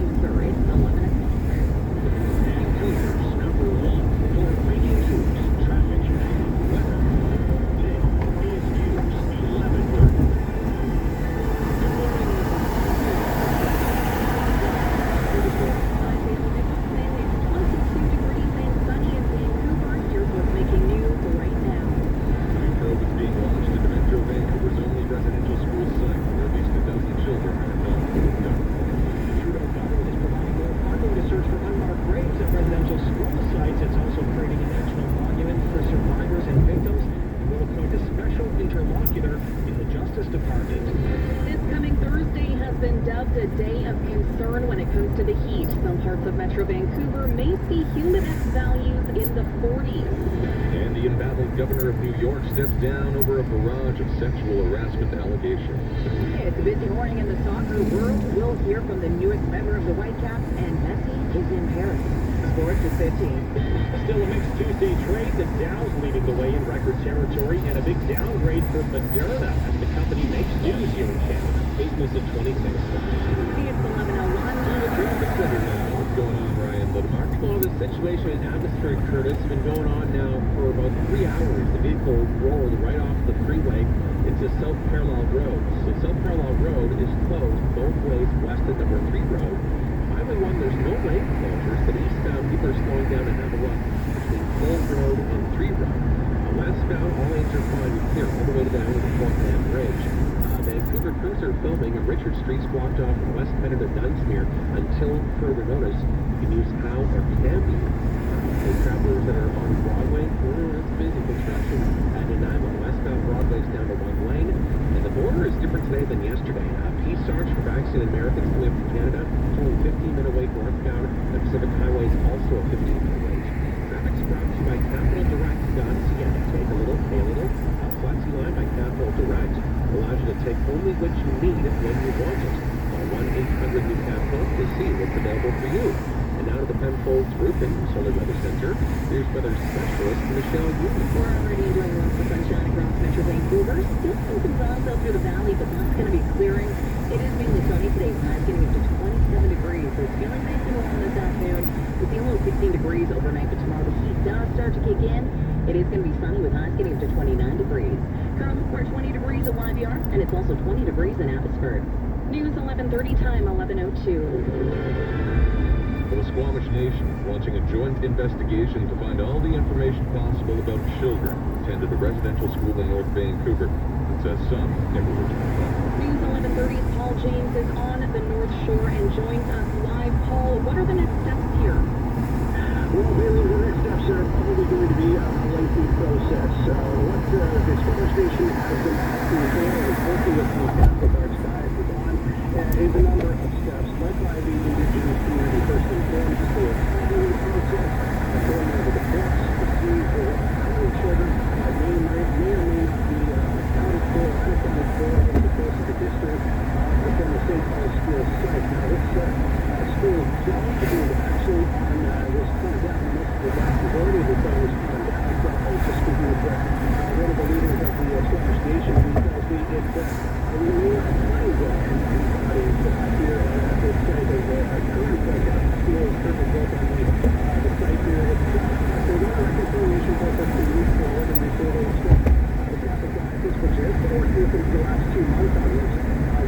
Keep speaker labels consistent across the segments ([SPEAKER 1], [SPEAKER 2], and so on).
[SPEAKER 1] closer. It's 11 o'clock.
[SPEAKER 2] Vancouver's number one for breaking news, traffic, and weather. This is News 11:30. Good morning.
[SPEAKER 1] It's 22 degrees and sunny in Vancouver. Here's what's making news right now.
[SPEAKER 2] Cove is being launched into Metro Vancouver's only residential school site, where at least a dozen children are involved. The Trudeau government is providing more funding to search for unmarked graves at residential school sites. It's also creating a national monument for survivors and victims, and will appoint a special interlocutor in the Justice Department.
[SPEAKER 1] This coming Thursday has been dubbed a day of concern when it comes to the heat. Some parts of Metro Vancouver may see humidex values in the 40s.
[SPEAKER 2] And the embattled governor of New York steps down over a barrage of sexual harassment allegations.
[SPEAKER 1] It's a busy morning in the soccer world. We'll hear from the newest member of the Whitecaps, and Messi is in Paris. Sports at 15.
[SPEAKER 2] Still a mixed Tuesday trade. The Dow's leading the way in record territory, and a big downgrade for Moderna as the company makes news here in Canada. Business at 26.
[SPEAKER 1] It's 11:01.
[SPEAKER 2] What's going on, Ryan Littmark?
[SPEAKER 3] Well, the situation in Abbotsford, Curtis, has been going on now for about 3 hours. The vehicle rolled right off the freeway into South Parallel Road. So South Parallel Road is closed both ways west of number 3 road. Highway 1, there's no lane closures, but eastbound people are slowing down and have a run between Laing Road and 3 road. Westbound, all lanes are fine and clear all the way down to the Portland Bridge. Vancouver crews are filming at Richard Street's blocked off from West Canada to Dunsmuir until further notice. You can use how or Cambie. For travelers that are on Broadway, it's busy construction at Nanaimo. Westbound Broadway's down to one lane, and the border is different today than yesterday. Peace Arch for vaccinated Americans coming up to Canada, it's only 15-minute wait northbound. The Pacific Highway is also a 15-minute wait. Traffic's brought to you by CapitalDirect.ca. Take a little, pay a little. Flexi line by Capital Direct allows you to take only what you need when you want it. Call 1-800-NEW-CAPITAL to see what's available for you. And now to the Penfolds Roofing Solar Weather Center. Here's weather specialist Michelle Newman.
[SPEAKER 1] We're already enjoying lots of sunshine across Metro Vancouver. Still some clouds out through the valley, but that's going to be clearing. It is mainly sunny today, with highs getting up to 27 degrees. So it's feeling nice and warm this afternoon. We'll see a little 16 degrees overnight, but tomorrow the heat does start to kick in. It is going to be sunny with highs getting up to 29 degrees. Currently we're 20 degrees at YVR, and it's also 20 degrees in Abbotsford. News 11:30, time 11:02.
[SPEAKER 2] The Squamish Nation is launching a joint investigation to find all the information possible about children attended a residential school in North Vancouver that says some never returned home.
[SPEAKER 1] News 11:30's Paul James is on the North Shore and joins us live. Paul, what are the next steps here?
[SPEAKER 4] Well, Bailey, the next steps are probably going to be a lengthy process. What the Squamish Nation has been asking for and working with the Catholic Archdiocese on is a number of steps led by the Indigenous community. First and foremost, the planning process, going over the books to see how many children may or may not be accounted for, unaccounted for over the course of the district within the St. Paul school site. Now, this school itself is actually on this front down. The vast majority of the time is front down. I was just speaking with one of the leaders of the Squamish Nation, who tells me we may not find any bodies here at this site. There's a current school is currently built on the site here itself. So there's a reconciliation process to move forward, and they say they expect the Catholic Diocese, which has been working with them for the last 2 months on this,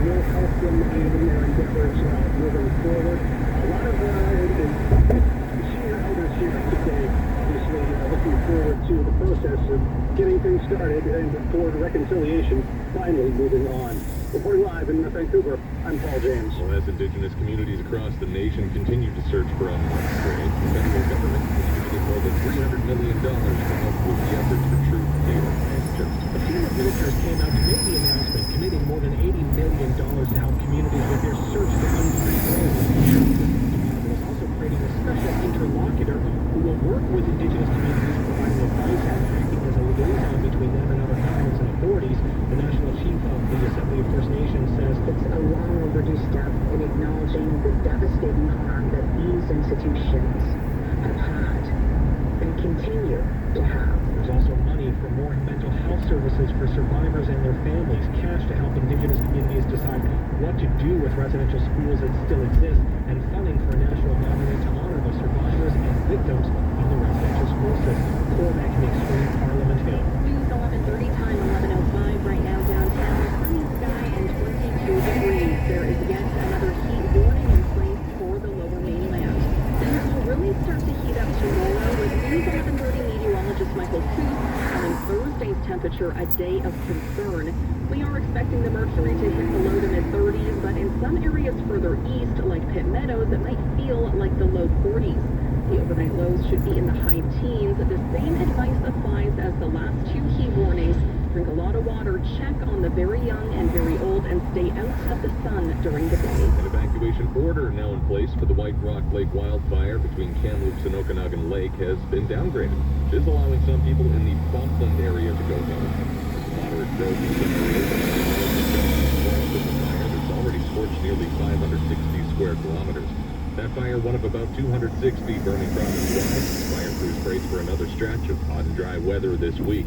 [SPEAKER 4] will help them in their endeavors moving forward. A lot of senior elders here today, obviously looking forward to the process of getting things started and toward reconciliation finally moving on. Reporting live in Vancouver, I'm Paul James.
[SPEAKER 2] Well, as Indigenous communities across the nation continue to search for unmarked graves, the federal government is distributing more than $300 million to help with the efforts for truth, data, and justice.
[SPEAKER 3] A team of ministers came out to make the announcement, committing more than $80 million to help communities with their search for unmarked graves. It is also creating a special interlocutor who will work with Indigenous communities, providing advice and acting as a liaison between them and other governments and authorities. The National Chief of the Assembly of First Nations says
[SPEAKER 1] It's a long overdue step in acknowledging the devastating harm that these institutions have had and continue to have.
[SPEAKER 3] there's also money for more mental health services for survivors and their families, cash to help Indigenous communities decide what to do with residential schools that still exist, and funding
[SPEAKER 1] temperature a day of concern. We are expecting the mercury to hit the low to mid-30s, but in some areas further east, like Pitt Meadows, it might feel like the low 40s. The overnight lows should be in the high teens. The same advice applies as the last two heat warnings. Drink a lot of water, check on the very young and very old, and stay out of the sun during the day.
[SPEAKER 2] An evacuation order now in place for the White Rock Lake wildfire between Kamloops and Okanagan Lake has been downgraded. This is allowing some people in the Falkland area to go home. Moderate growth in some areas of the fire that's already scorched nearly 560 square kilometers. That fire, one of about 260 burning province-wide. Fire crews brace for another stretch of hot and dry weather this week.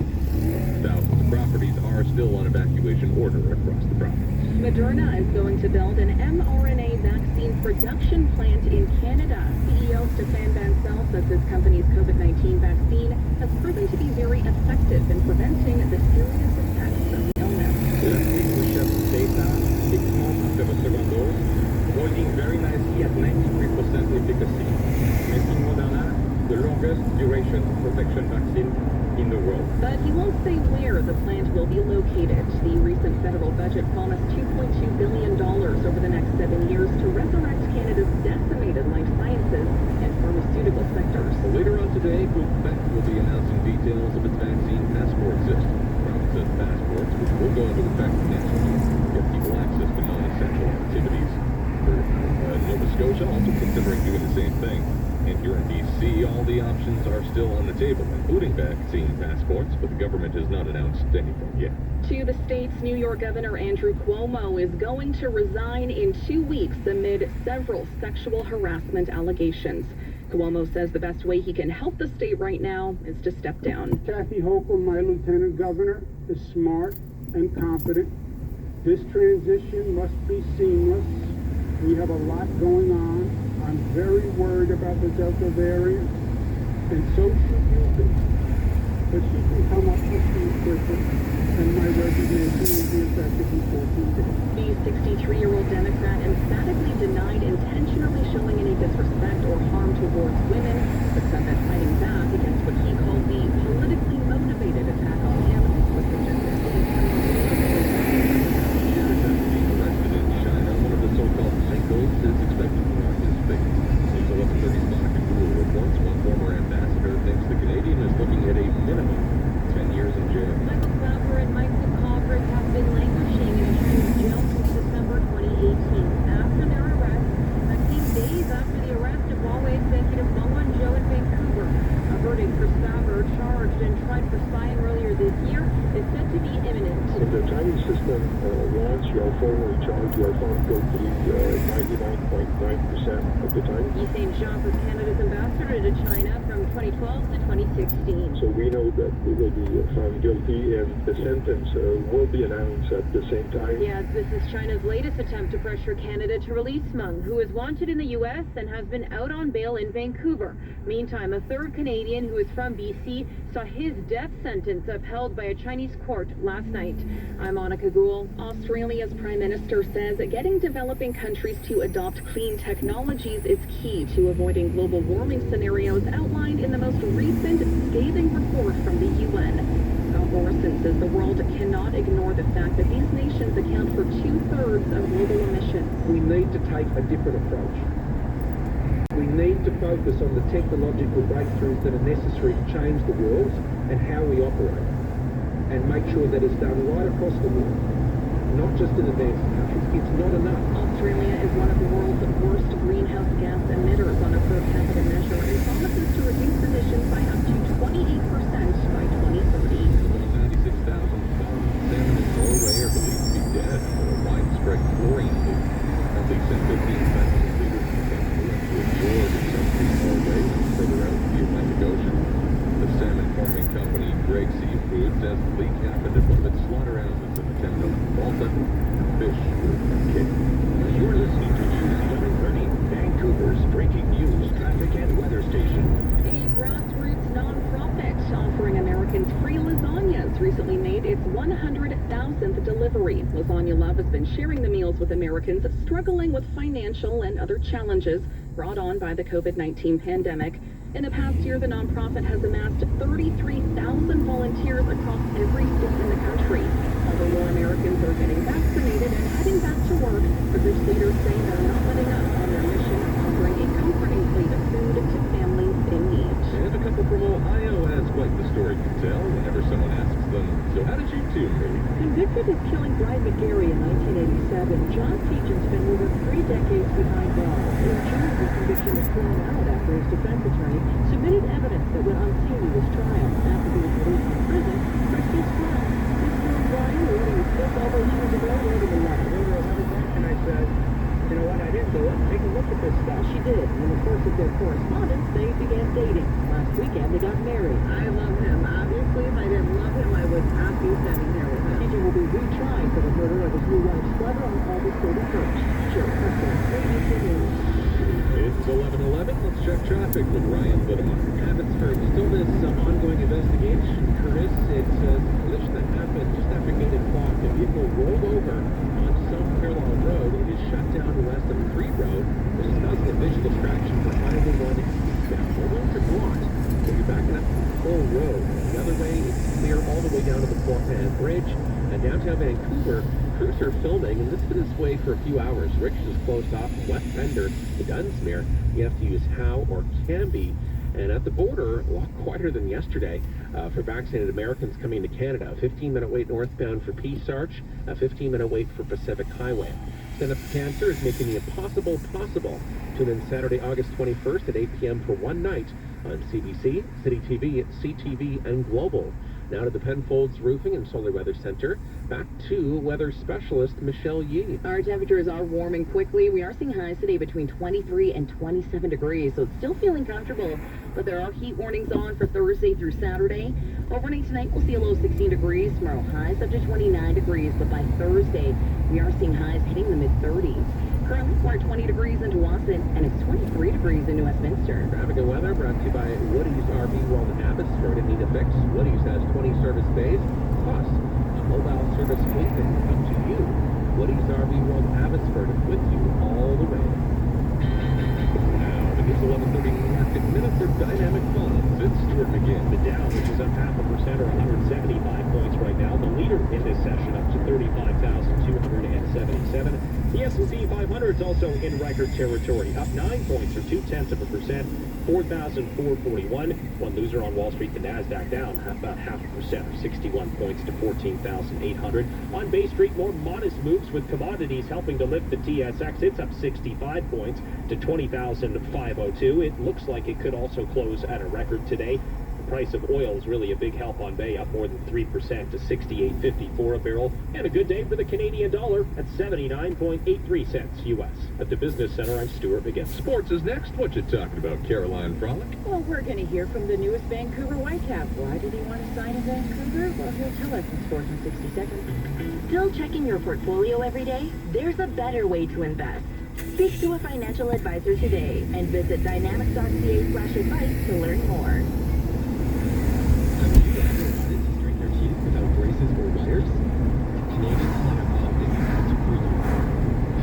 [SPEAKER 2] Thousands of properties are still on evacuation order across the province.
[SPEAKER 1] Moderna is going to build an mRNA vaccine production plant in Canada. CEO Stéphane Bancel says his company's COVID-19 vaccine has proven to be very effective in preventing the serious effects of the illness.
[SPEAKER 3] Last week we shared data 6 months after the second dose, holding very nicely at 93% efficacy, making Moderna the longest duration protection vaccine in the world.
[SPEAKER 1] But he won't say where the plant will be located. The recent federal budget promised $2.2 billion over the next 7 years to resurrect Canada's decimated life sciences and pharmaceutical sectors.
[SPEAKER 2] Later on today, Quebec will be announcing details of its vaccine passport system. Province passports, which will go into effect next week, give people access to non-essential activities. Nova Scotia also considering doing the same thing. And here in BC, all the options are still on the table, including vaccine passports, but the government has not announced anything yet.
[SPEAKER 1] To the state's New York Governor Andrew Cuomo is going to resign in 2 weeks amid several sexual harassment allegations. Cuomo says the best way he can help the state right now is to step down.
[SPEAKER 5] Kathy Hochul, my lieutenant governor, is smart and competent. This transition must be seamless. We have a lot going on. I'm very worried about the Delta variant, and so should you be. But she can come up with me quickly, and my resignation will be effective in 14 days.
[SPEAKER 1] The 63-year-old Democrat emphatically denied intentionally showing any disrespect or harm towards women, but said that fighting back against what he called the politically motivated attack on him was suggested.
[SPEAKER 2] Arrested in China, one of the so-called psychos is expected to mark his fate. News 1130's Monica Gould reports one former ambassador thinks the Canadian is looking at a minimum 10 years in jail.
[SPEAKER 1] Michael Clapper and Michael Congress have been languishing in a Chinese jail since December 2018. After their arrest, that came days after the arrest of Huawei executive Wang Wanzhou in Vancouver. A verdict for Clapper, charged and tried for spying earlier this year, is said to be imminent.
[SPEAKER 4] In the Chinese system, once you are formally charged, you are found guilty 99.9% of the time.
[SPEAKER 1] Yi St-Jean was Canada's ambassador to China from 2012 to 2016.
[SPEAKER 4] So we know that we will be found guilty, and the sentence will be announced at the same time.
[SPEAKER 1] Yes, this is China's latest attempt to pressure Canada to release Meng, who is wanted in the U.S. and has been out on bail in Vancouver. Meantime, a third Canadian who is from BC saw his death sentence upheld by a Chinese court last night. I'm Monica Gould. Australia's Prime Minister says getting developing countries to adopt clean technologies is key to avoiding global warming scenarios outlined in the most recent scathing report from the UN. Scott Morrison says the world cannot ignore the fact that these nations account for 2/3 of global emissions.
[SPEAKER 3] We need to take a different approach. We need to focus on the technological breakthroughs that are necessary to change the world and how we operate, and make sure that it's done right across the world, not just in advanced countries. It's not enough.
[SPEAKER 1] Australia is one of the world's worst greenhouse gas emitters on a per capita measure and promises to reduce emissions by up to 28% by 2030.
[SPEAKER 2] About 96,000 salmon in Norway are believed to be dead from a widespread chlorine leak. At least 15,000 liters became to absorb in Southeast Norway and further out the Atlantic Ocean. The salmon farming company Greg Seafood says the leak happened at one of its slaughterhouses in the town of Malta. Fish were killed.
[SPEAKER 6] You're listening to News 1130, Vancouver's breaking news, traffic, and weather station.
[SPEAKER 1] A grassroots nonprofit offering Americans free lasagnas recently made its 100,000th delivery. Lasagna Love has been sharing the meals with Americans struggling with financial and other challenges brought on by the COVID-19 pandemic. In the past year, the nonprofit has amassed 33,000 volunteers across every state in the country. Although more Americans are getting vaccinated and heading back to work, religious leaders say they're not letting up on their mission of offering a comforting plate of food to families in need.
[SPEAKER 2] And a couple from Ohio has quite the story to tell whenever someone asks them, so how did you two meet?
[SPEAKER 1] Convicted of killing Brian McGarry in 1987, John Teachin spent over 3 decades behind bars. In June, the conviction was thrown out after his defense attorney submitted evidence that went unseen in his trial. After he was released from prison, Christie's friend, his son Brian, who was sick all those years ago, wrote him a letter.
[SPEAKER 4] And I said, you know what, I didn't do it. Take a look at this stuff.
[SPEAKER 1] She did. In the course of their correspondence, they began dating. Last weekend, they got married.
[SPEAKER 7] I love him. Obviously, if I didn't love him, I would not be standing here with him.
[SPEAKER 1] Teachin will be retried for the murder of his new wife, Slugger, on August 31st. Jill Preston, ABC News.
[SPEAKER 2] It's 11:11. Let's check traffic with Ryan Littleman.
[SPEAKER 3] Abbotsford, still this ongoing investigation. Curtis, it's a collision that happened just after 8 o'clock. A vehicle rolled over on South Carolina Road. It is shut down west of 3 Road, which is causing a visual distraction for Highway 1 eastbound. All roads are blocked, so you're backing up the whole road. The other way, it's clear all the way down to the Laing Bridge. And downtown Vancouver, crews are filming, and this has been this way for a few hours. Richmond is closed off West Bender to Dunsmuir. You have to use Howe or Cambie. And at the border, a lot quieter than yesterday for vaccinated Americans coming to Canada. A 15-minute wait northbound for Peace Arch, a 15-minute wait for Pacific Highway. Stand Up to Cancer is making the impossible possible. Tune in Saturday, August 21st at 8 p.m. for one night on CBC, City TV, CTV, and Global. Now to the Penfolds Roofing and Solar Weather Center. Back to weather specialist Michelle Yee.
[SPEAKER 1] Our temperatures are warming quickly. We are seeing highs today between 23 and 27 degrees, so it's still feeling comfortable. But there are heat warnings on for Thursday through Saturday. Overnight tonight, we'll see a low of 16 degrees. Tomorrow, highs up to 29 degrees. But by Thursday, we are seeing highs hitting the mid-30s. Currently, we're at 20 degrees in Dawson, and it's 23 degrees in New Westminster.
[SPEAKER 3] Traffic and weather brought to you by Woody's RV World Abbotsford. If you need a fix, Woody's has 20 service bays, plus a mobile service fleet and up to you. Woody's RV World Abbotsford with you all the way.
[SPEAKER 2] Now, it is 11:30 market minutes of dynamic funds. It's Stuart McGinn.
[SPEAKER 6] The Dow, which is up 0.5% or 175 points right now. The leader in this session up to 35,277. The S&P 500 is also in record territory, up 9 points or 0.2%, 4,441. One loser on Wall Street, the Nasdaq down about 0.5% or 61 points to 14,800. On Bay Street, more modest moves with commodities helping to lift the TSX. It's up 65 points to 20,502. It looks like it could also close at a record today. The price of oil is really a big help on Bay, up more than 3% to 68.54 a barrel. And a good day for the Canadian dollar at 79.83 cents U.S. At the Business Center, I'm Stuart McGinn.
[SPEAKER 2] Sports is next. What you talking about, Caroline Frolic?
[SPEAKER 1] Well, we're going to hear from the newest Vancouver Whitecap. Why did he want to sign in Vancouver? Well, he'll tell us in Sports in 60 seconds.
[SPEAKER 8] Still checking your portfolio every day? There's a better way to invest. Speak to a financial advisor today and visit dynamics.ca/advice to learn more.
[SPEAKER 9] Have you ever wanted to straighten your teeth without braces or wires? Canadian Center Club is the answer for you.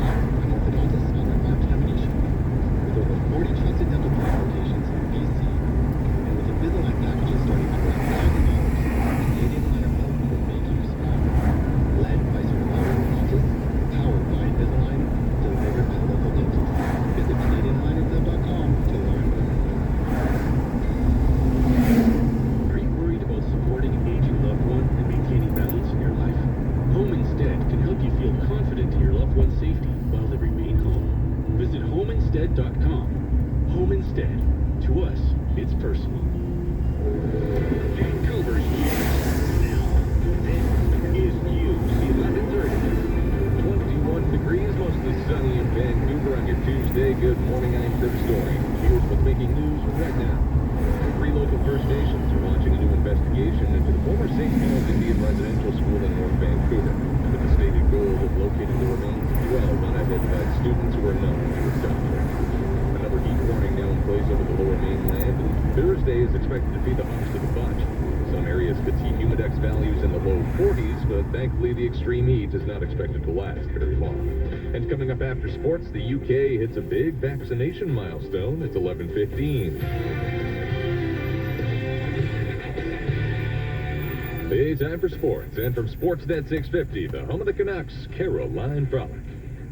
[SPEAKER 9] I'm orthodontist on our lab cavitation. With over 40 trusted dental care locations in BC, and with Invisalign packages starting at $1,000, Canadian Center Club will make you smile. Led by certified orthodontists, powered by Invisalign, delivered by local dentists. Visit CanadianClinerClub.com to learn more.
[SPEAKER 2] Are you worried about supporting an aging loved one and maintaining balance in your life? Home Instead can help you feel confident in your loved one's safety while they remain home. Visit homeinstead.com. Home Instead. To us, it's personal. Vancouver's News now. This is News 1130. 21 degrees, mostly sunny in Vancouver on your Tuesday. Good morning, I'm Chris Story. Here's what's making news right now. 3 local First Nations are launching a new investigation into the former St. John's Indian residential school in North Vancouver, with the stated goal of locating the remains of 12 unidentified students who are known to have died. Another heat warning now in place over the lower mainland, and Thursday is expected to be the hottest of the bunch. Some areas could see humidex values in the low 40s, but thankfully the extreme heat is not expected to last very long. And coming up after sports, the UK hits a big vaccination milestone. It's 11:15. Hey, time for sports. And from Sportsnet 650, the home of the Canucks, Caroline Frolic.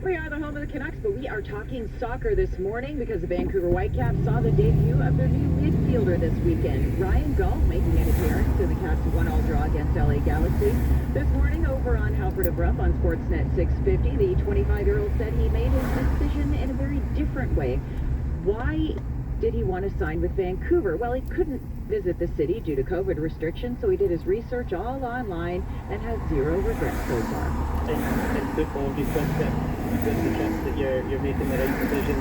[SPEAKER 7] We are the home of the Canucks, but we are talking soccer this morning because the Vancouver Whitecaps saw the debut of their new midfielder this weekend. Ryan Gall making an appearance in the Caps' 1-1 draw against LA Galaxy. This morning over on Halford Abrupt on Sportsnet 650, the 25-year-old said he made his decision in a very different way. Why did he want to sign with Vancouver? Well, he couldn't visit the city due to COVID restrictions, so he did his research all online and has zero regrets so far.
[SPEAKER 10] In football, you trust that you're making the right decision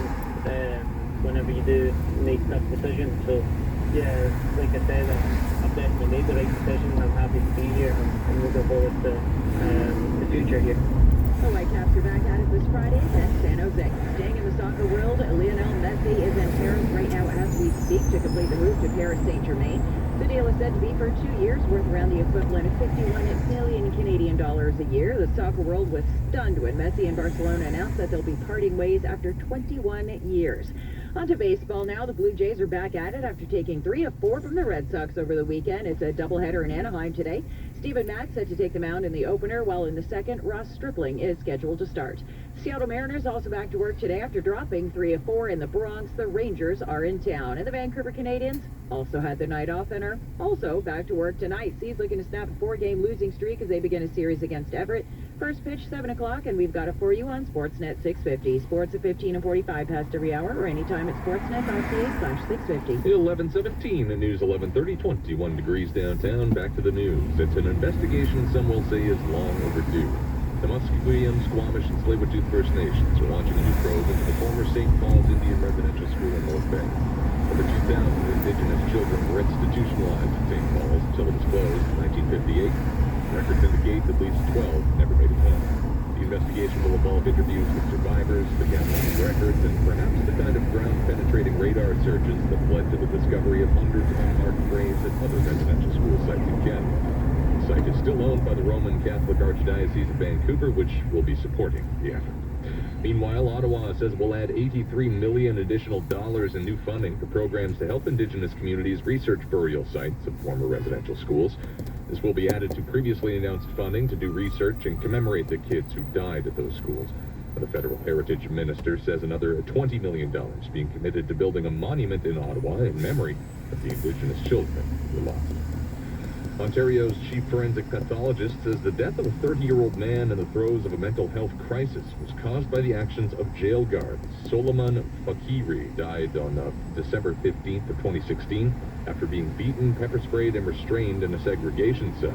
[SPEAKER 10] whenever you do make tough decisions. So, yeah, like I said, I've definitely made the right decision. I'm happy to be here, and looking forward to the future here.
[SPEAKER 7] The Whitecaps are back at it this Friday against San Jose. Staying in the soccer world, Lionel Messi is in Paris right now as we speak to complete the move to Paris Saint-Germain. The deal is said to be for 2 years, worth around the equivalent of 51 million Canadian dollars a year. The soccer world was stunned when Messi and Barcelona announced that they'll be parting ways after 21 years. On to baseball now. The Blue Jays are back at it after taking 3 of 4 from the Red Sox over the weekend. It's a doubleheader in Anaheim today. Steven Matz set to take the mound in the opener, while in the second, Ross Stripling is scheduled to start. Seattle Mariners also back to work today after dropping 3 of 4 in the Bronx. The Rangers are in town. And the Vancouver Canadians also had their night off and are also back to work tonight. Seas looking to snap a 4-game losing streak as they begin a series against Everett. First pitch, 7 o'clock, and we've got it for you on Sportsnet 650. Sports at 15 and 45 past every hour, or anytime at sportsnet.ca/650.
[SPEAKER 2] 11:17 at News 11:30, 21 degrees downtown. Back to the news. It's an investigation some will say is long overdue. The Musqueam, Squamish, and Tsleil-Waututh First Nations are launching a new probe into the former St. Paul's Indian Residential School in North Bay. Over 2,000 Indigenous children were institutionalized at St. Paul's until it was closed in 1958. Records indicate at least 12 never made it home. The investigation will involve interviews with survivors, the gathering of records, and perhaps the kind of ground-penetrating radar searches that led to the discovery of hundreds of unmarked graves at other residential school sites in Canada. The site is still owned by the Roman Catholic Archdiocese of Vancouver, which will be supporting the effort. Meanwhile, Ottawa says it will add $83 million additional dollars in new funding for programs to help Indigenous communities research burial sites of former residential schools. This will be added to previously announced funding to do research and commemorate the kids who died at those schools. The federal heritage minister says another $20 million is being committed to building a monument in Ottawa in memory of the Indigenous children who were lost. Ontario's chief forensic pathologist says the death of a 30-year-old man in the throes of a mental health crisis was caused by the actions of jail guards. Solomon Fakiri died on December 15th of 2016 after being beaten, pepper sprayed, and restrained in a segregation cell.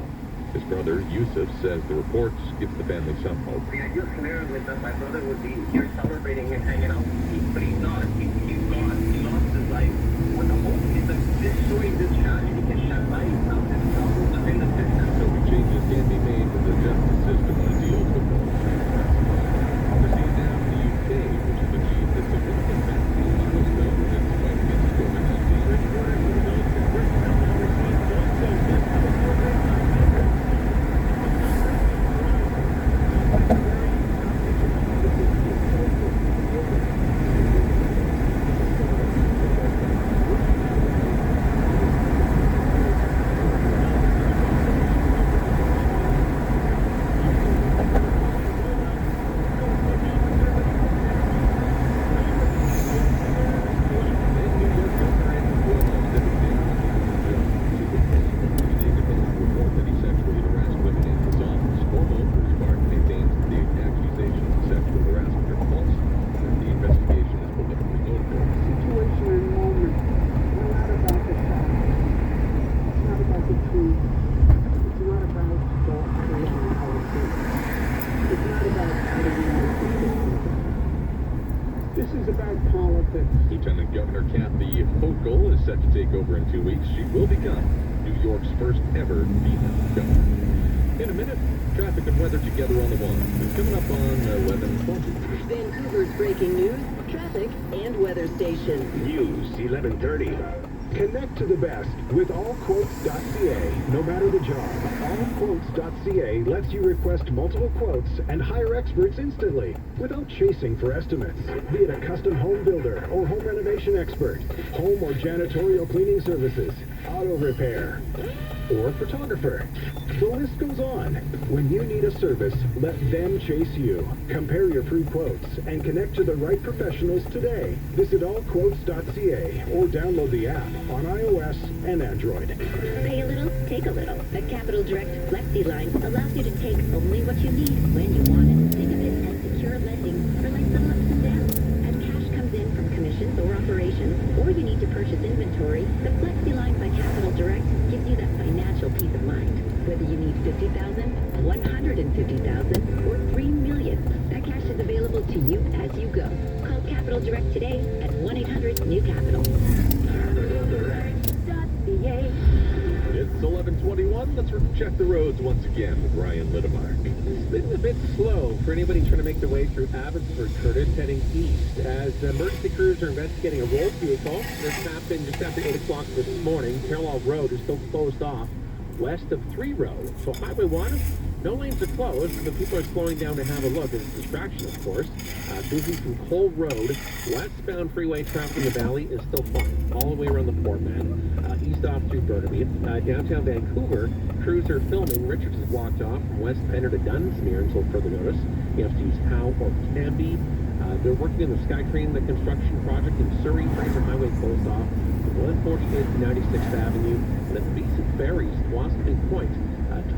[SPEAKER 2] His brother, Yusuf, says the report gives the family some hope.
[SPEAKER 11] The ideal scenario is that my brother would be here celebrating and hanging out, but he's not. He's gone. He lost his life. What the hope is that this story, this tragedy can shed light on this problem within the system.
[SPEAKER 2] So changes can be made to the justice system when it deals with those. Proceed now to the UK, which has achieved a significant vaccine milestone in its fight against COVID-19. Reporters with adults in Britain have now received one dose of the program. Lieutenant Governor Kathy Hochul is set to take over in 2 weeks. She will become New York's first ever female governor. In a minute, traffic and weather together on the one. It's coming up on 11:20.
[SPEAKER 8] Vancouver's breaking news, traffic, and weather station.
[SPEAKER 12] News 11:30.
[SPEAKER 2] Connect to the best with allquotes.ca. No matter the job, allquotes.ca lets you request multiple quotes and hire experts instantly without chasing for estimates. Be it a custom home builder or home renovation expert, home or janitorial cleaning services, auto repair, or photographer. The list goes on. When you need a service, let them chase you. Compare your free quotes and connect to the right professionals today. Visit allquotes.ca or download the app on iOS and Android.
[SPEAKER 8] Pay a little, take a little. A Capital Direct Flexi line allows you to take only what you need when you want it. Think of it as secure lending for like some ups and downs. As cash comes in from commissions or operations, or you need to purchase inventory, the Flexi line by Capital Direct gives you that financial peace of mind. Whether you need $50,000, $150,000, or $3 million, that cash is available to you as you go. Call Capital Direct today at 1-800-NEW-CAPITAL. CapitalDirect.ca.
[SPEAKER 3] It's 11:21. Let's check the roads once again with Ryan Littemark. It's been a bit slow for anybody trying to make their way through Abbotsford, Curtis, heading east. As emergency crews are investigating a roll vehicle, this happened just after 8 o'clock this morning. Parallel Road is still closed off west of 3 Road. So Highway 1, no lanes are closed, but people are slowing down to have a look. It's a distraction, of course. Busy from Cole Road. Westbound freeway traffic in the valley is still fine, all the way around the Port Man. East off through Burnaby. Downtown Vancouver, crews are filming. Richards is blocked off from West Penner to Dunsmuir until further notice. You have to use Howe or Cambie. They're working on the Sky Crane, the construction project in Surrey. Fraser Highway closed off from 148th to 96th Avenue. And at the BC Ferries, Wasabi Point,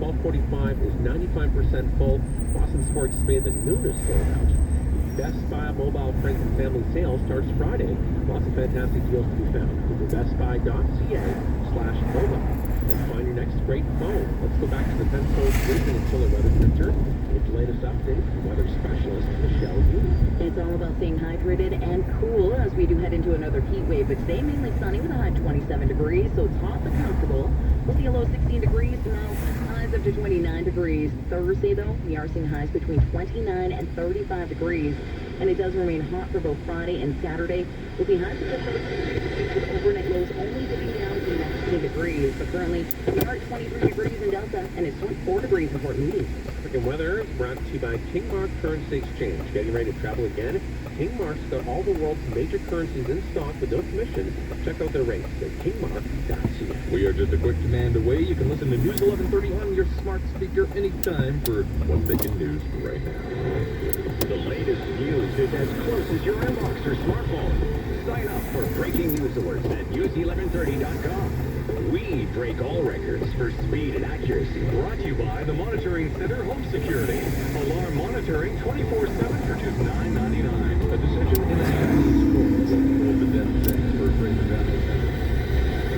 [SPEAKER 3] 1245 is 95% full. Boston Sports Bay, the noon is sold out. Best Buy Mobile Friends and Family Sale starts Friday. Lots of fantastic deals to be found. Go to bestbuy.ca/mobile and find your next great phone. Let's go back to the pencil freezing and chilly weather center. With the latest update from weather specialist Michelle Yu.
[SPEAKER 7] It's all about staying hydrated and cool as we do head into another heat wave. But today, mainly sunny with a high 27 degrees, so it's hot but comfortable. We'll see a low 16 degrees tomorrow, highs up to 29 degrees. Thursday, though, we are seeing highs between 29 and 35 degrees. And it does remain hot for both Friday and Saturday. We'll be highs at the overnight lows only dipping down to 19 degrees. But currently, we are at 23 degrees in Delta, and it's 24 degrees in Port Moody.
[SPEAKER 3] Freaking weather is brought to you by Kingmark Currency Exchange. Getting ready to travel again? Kingmark's got all the world's major currencies in stock with no commission. Check out their rates at kingmark.ca.
[SPEAKER 2] We are just a quick command away. You can listen to News 1130 on your smart speaker anytime for what's making news right now.
[SPEAKER 4] The latest news is as close as your inbox or smartphone. Sign up for breaking news alerts at news1130.com. We break all records for speed and accuracy. Brought to you by the Monitoring Center Home Security. Alarm monitoring 24/7 for just $9.99.
[SPEAKER 2] A decision in the hands of schools that ruled the death sentence for Fraser Valley Center.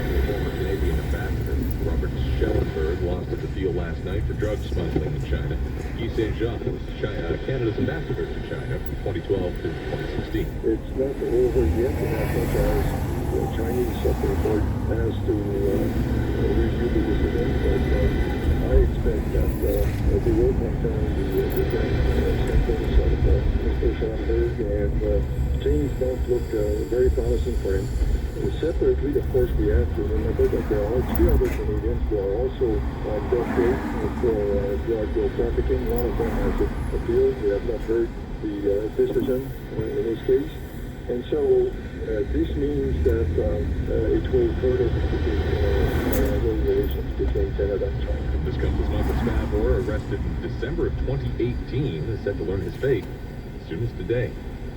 [SPEAKER 2] The former Canadian ambassador, Robert Schellenberg, lost at the deal last night for drug smuggling in China. Guy Saint-Jean was Canada's ambassador to China from 2012 to 2016.
[SPEAKER 12] It's not over yet, and as much as the Chinese Supreme Court has to review the decision, but I expect that they will confirm the sentence of Mr. Schellenberg, and things don't look very promising for him. Separately, of course, we have to remember that there are 2 other Canadians who are also dealt with for drug trafficking. One of them has appealed. We have not heard the decision in this case. And so this means that it will further complicate relations between Canada and China.
[SPEAKER 2] This comes as Michael Spavor, arrested in December of 2018, is set to learn his fate as soon as today.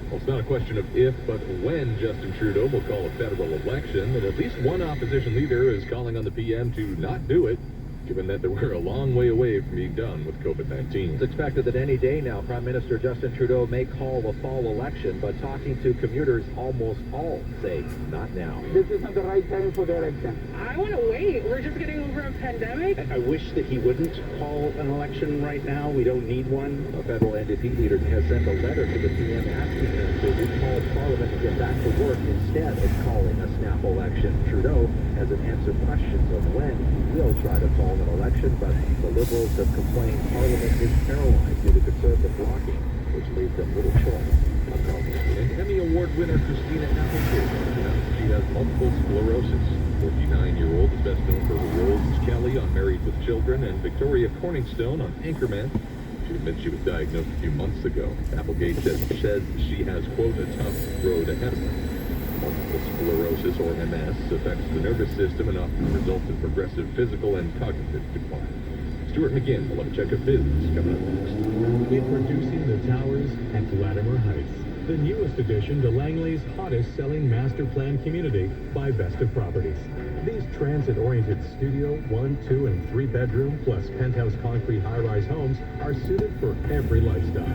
[SPEAKER 2] Well, it's not a question of if, but when Justin Trudeau will call a federal election, and at least one opposition leader is calling on the PM to not do it, given that we're a long way away from being done with COVID-19.
[SPEAKER 13] It's expected that any day now, Prime Minister Justin Trudeau may call a fall election, but talking to commuters, almost all say not now.
[SPEAKER 5] This isn't the right time for the election.
[SPEAKER 10] I want to wait. We're just getting over a pandemic.
[SPEAKER 6] I wish that he wouldn't call an election right now. We don't need one.
[SPEAKER 13] A federal NDP leader has sent a letter to the PM asking him to recall Parliament to get back to work instead of calling a snap election. Trudeau hasn't answered questions of when he will try to call an election, but the Liberals have complained Parliament is paralyzed due to Conservative blocking, which leaves them little choice.
[SPEAKER 2] And Emmy Award winner Christina Applegate announced she has multiple sclerosis. 49-year-old is best known for her roles as Kelly on Married with Children and Victoria Corningstone on Anchorman. She admits she was diagnosed a few months ago. Applegate says she has, quote, a tough road ahead of her. Multiple sclerosis, or MS, affects the nervous system and often results in progressive physical and cognitive decline. Stuart McGinn will have a check of business coming up next.
[SPEAKER 14] Introducing the Towers at Latimer Heights, the newest addition to Langley's hottest-selling master plan community by Vesta Properties. These transit-oriented studio, 1, 2, and 3-bedroom plus penthouse concrete high-rise homes are suited for every lifestyle.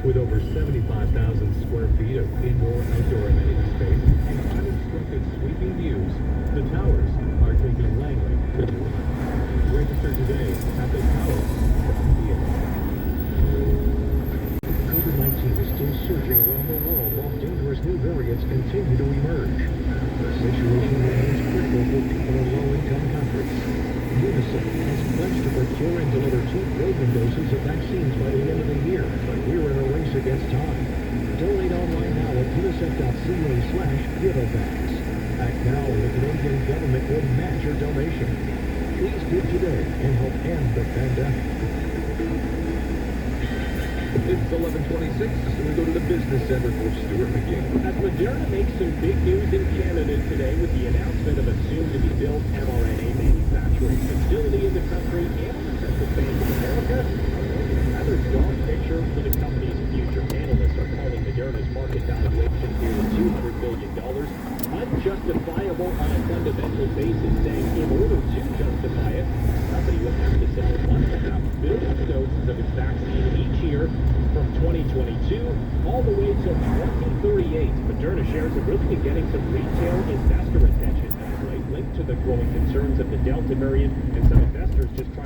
[SPEAKER 14] With over 75,000 square feet of indoor-outdoor amenity space and uninterrupted sweeping views, the Towers are taking Langley to new heights. Register today at the Towers.ca.
[SPEAKER 13] COVID-19 is still surging around the world while dangerous new variants continue to emerge. The situation remains critical for people in low-income countries. UNICEF has pledged to procure and deliver 2 billion doses of vaccines by the end of the year, but we're in a race against time. Donate online now at unicef.ca/giveavax. Act now and the Canadian government will match your donation. Please give today and help end the pandemic.
[SPEAKER 2] It's 11:26, so we go to the business center for Stuart McGinn.
[SPEAKER 6] As Moderna makes some big news in Canada today with the announcement of a soon-to-be-built mRNA manufacturing facility in the country, analysts at the Bank of America are painting a rather dark picture for the company's future. Analysts are calling Moderna's market valuation nearly $200 billion unjustifiable on a fundamental basis, saying in order to justify it, the company will have to sell 1.5 billion doses of its vaccine each year from 2022 all the way till 2038. Moderna shares have really been getting some retail investor attention as late, linked to the growing concerns of the Delta variant, and some investors just trying